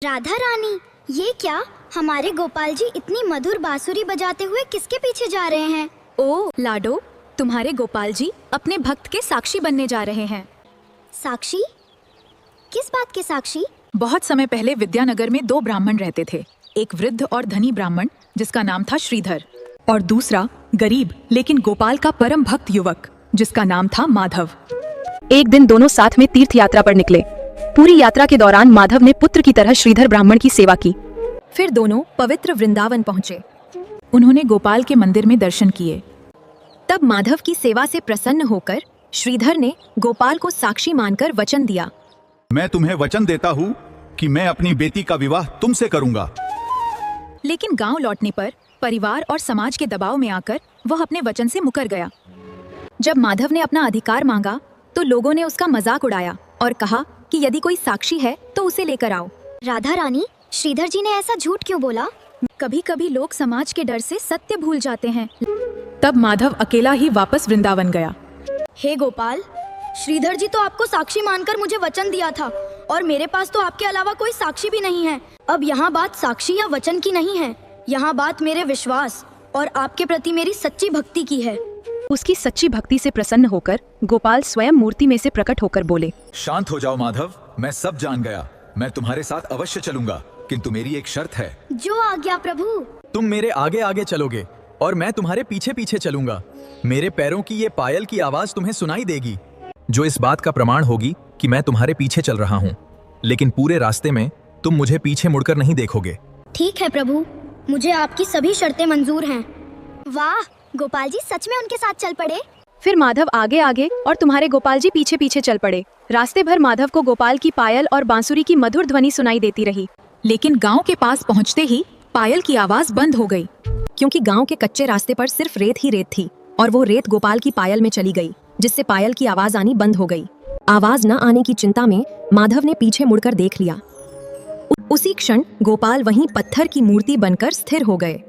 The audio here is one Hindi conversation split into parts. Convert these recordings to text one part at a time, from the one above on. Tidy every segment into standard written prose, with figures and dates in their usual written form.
राधा रानी, ये क्या? हमारे गोपाल जी इतनी मधुर बांसुरी बजाते हुए किसके पीछे जा रहे हैं? ओ लाडो, तुम्हारे गोपाल जी अपने भक्त के साक्षी बनने जा रहे हैं। साक्षी? किस बात के साक्षी? बहुत समय पहले विद्यानगर में दो ब्राह्मण रहते थे। एक वृद्ध और धनी ब्राह्मण जिसका नाम था श्रीधर, और दूसरा गरीब लेकिन गोपाल का परम भक्त युवक जिसका नाम था माधव। एक दिन दोनों साथ में तीर्थ यात्रा पर निकले। पूरी यात्रा के दौरान माधव ने पुत्र की तरह श्रीधर ब्राह्मण की सेवा की। फिर दोनों पवित्र वृंदावन पहुँचे। उन्होंने गोपाल के मंदिर में दर्शन किए। तब माधव की सेवा से प्रसन्न होकर श्रीधर ने गोपाल को साक्षी मानकर वचन दिया। मैं तुम्हें वचन देता हूँ कि मैं अपनी बेटी का विवाह तुमसे करूंगा। लेकिन गांव लौटने पर परिवार और समाज के दबाव में आकर वह अपने वचन से मुकर गया। जब माधव ने अपना अधिकार मांगा तो लोगों ने उसका मजाक उड़ाया और कहा कि यदि कोई साक्षी है तो उसे लेकर आओ। राधा रानी, श्रीधर जी ने ऐसा झूठ क्यों बोला? कभी कभी लोग समाज के डर से सत्य भूल जाते हैं। तब माधव अकेला ही वापस वृंदावन गया। हे गोपाल, श्रीधर जी तो आपको साक्षी मानकर मुझे वचन दिया था और मेरे पास तो आपके अलावा कोई साक्षी भी नहीं है। अब यहाँ बात साक्षी या वचन की नहीं है, यहाँ बात मेरे विश्वास और आपके प्रति मेरी सच्ची भक्ति की है। उसकी सच्ची भक्ति से प्रसन्न होकर गोपाल स्वयं मूर्ति में से प्रकट होकर बोले, शांत हो जाओ माधव, मैं सब जान गया। मैं तुम्हारे साथ अवश्य चलूंगा, किंतु मेरी एक शर्त है। जो आज्ञा प्रभु। तुम मेरे आगे आगे चलोगे और मैं तुम्हारे पीछे पीछे चलूंगा। मेरे पैरों की ये पायल की आवाज तुम्हें सुनाई देगी, जो इस बात का प्रमाण होगी कि मैं तुम्हारे पीछे चल रहा हूँ। लेकिन पूरे रास्ते में तुम मुझे पीछे मुड़कर नहीं देखोगे। ठीक है प्रभु, मुझे आपकी सभी शर्तें मंजूर हैं। वाह, गोपाल जी सच में उनके साथ चल पड़े। फिर माधव आगे आगे और तुम्हारे गोपाल जी पीछे पीछे चल पड़े। रास्ते भर माधव को गोपाल की पायल और बांसुरी की मधुर ध्वनि सुनाई देती रही। लेकिन गांव के पास पहुंचते ही पायल की आवाज बंद हो गई, क्योंकि गांव के कच्चे रास्ते पर सिर्फ रेत ही रेत थी और वो रेत गोपाल की पायल में चली गई, जिससे पायल की आवाज आनी बंद हो गई। आवाज न आने की चिंता में माधव ने पीछे मुड़कर देख लिया। उसी क्षण गोपाल वहीं पत्थर की मूर्ति बनकर स्थिर हो गए।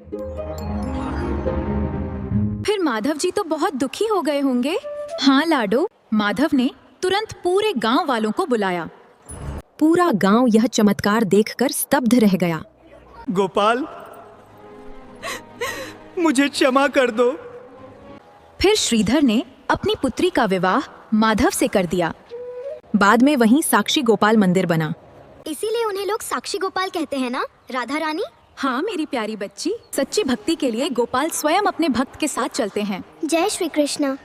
फिर माधव जी तो बहुत दुखी हो गए होंगे। हाँ लाडो, माधव ने तुरंत पूरे गांव वालों को बुलाया। पूरा गांव यह चमत्कार देखकर स्तब्ध रह गया। गोपाल, मुझे क्षमा कर दो। फिर श्रीधर ने अपनी पुत्री का विवाह माधव से कर दिया। बाद में वहीं साक्षी गोपाल मंदिर बना। इसीलिए उन्हें लोग साक्षी गोपाल कहते हैं ना राधा रानी? हाँ मेरी प्यारी बच्ची, सच्ची भक्ति के लिए गोपाल स्वयं अपने भक्त के साथ चलते हैं। जय श्री कृष्ण।